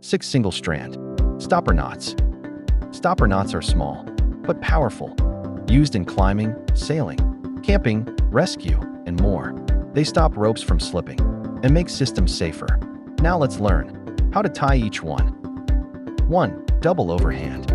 6 single strand stopper knots. Stopper knots are small, but powerful, used in climbing, sailing, camping, rescue, and more. They stop ropes from slipping and make systems safer. Now let's learn how to tie each one. 1. Double overhand.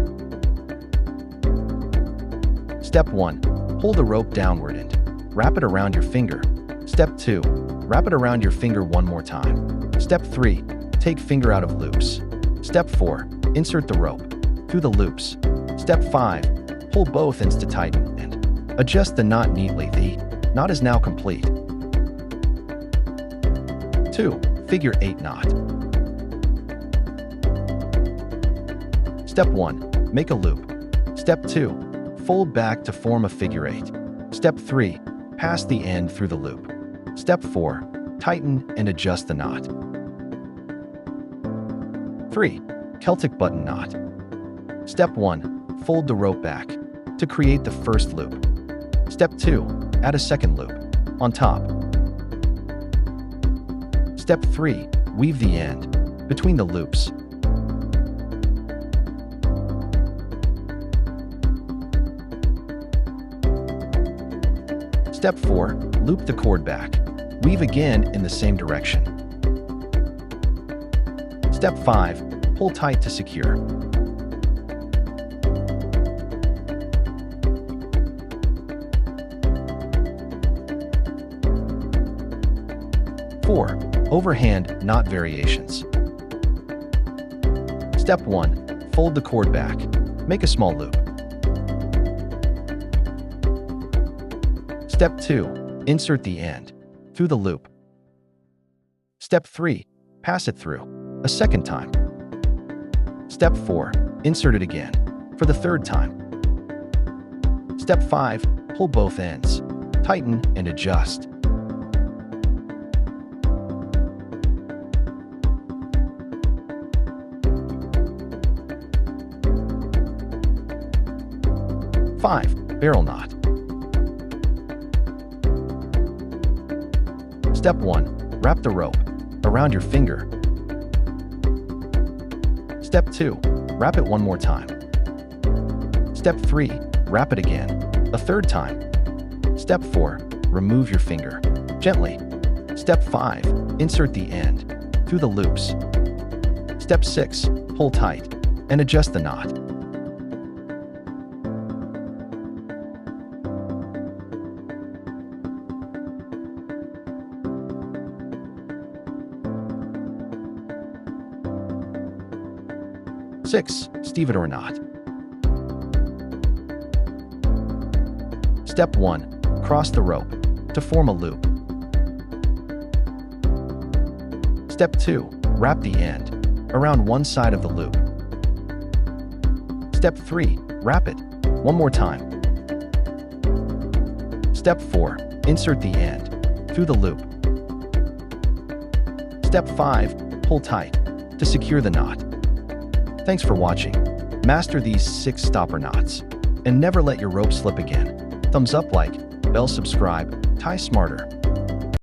Step 1. Pull the rope downward and wrap it around your finger. Step 2. Wrap it around your finger one more time. Step 3. Take finger out of loops. Step 4. Insert the rope through the loops. Step 5. Pull both ends to tighten and adjust the knot neatly. The knot is now complete. 2. Figure 8 knot. Step 1. Make a loop. Step 2. Fold back to form a figure 8. Step 3. Pass the end through the loop. Step 4. Tighten and adjust the knot. 3. Celtic button knot. Step 1. Fold the rope back to create the first loop. Step 2. Add a second loop on top. Step 3. Weave the end between the loops. Step 4. Loop the cord back. Weave again in the same direction. Step 5. Pull tight to secure. Four. Overhand knot variations. Step 1. Fold the cord back. Make a small loop. Step 2. Insert the end through the loop. Step 3. Pass it through a second time. Step 4. Insert it again for the third time. Step 5. Pull both ends. Tighten and adjust. Five. Barrel knot. Step 1. Wrap the rope around your finger. Step 2. Wrap it one more time. Step 3. Wrap it again a third time. Step 4. Remove your finger gently. Step 5. Insert the end through the loops. Step 6. Pull tight and adjust the knot. Six. Stevedore knot. Step 1. Cross the rope to form a loop. Step 2. Wrap the end around one side of the loop. Step 3. Wrap it one more time. Step 4. Insert the end through the loop. Step 5. Pull tight to secure the knot. Thanks for watching. Master these 6 stopper knots and never let your rope slip again. Thumbs up, like, bell, subscribe, tie smarter.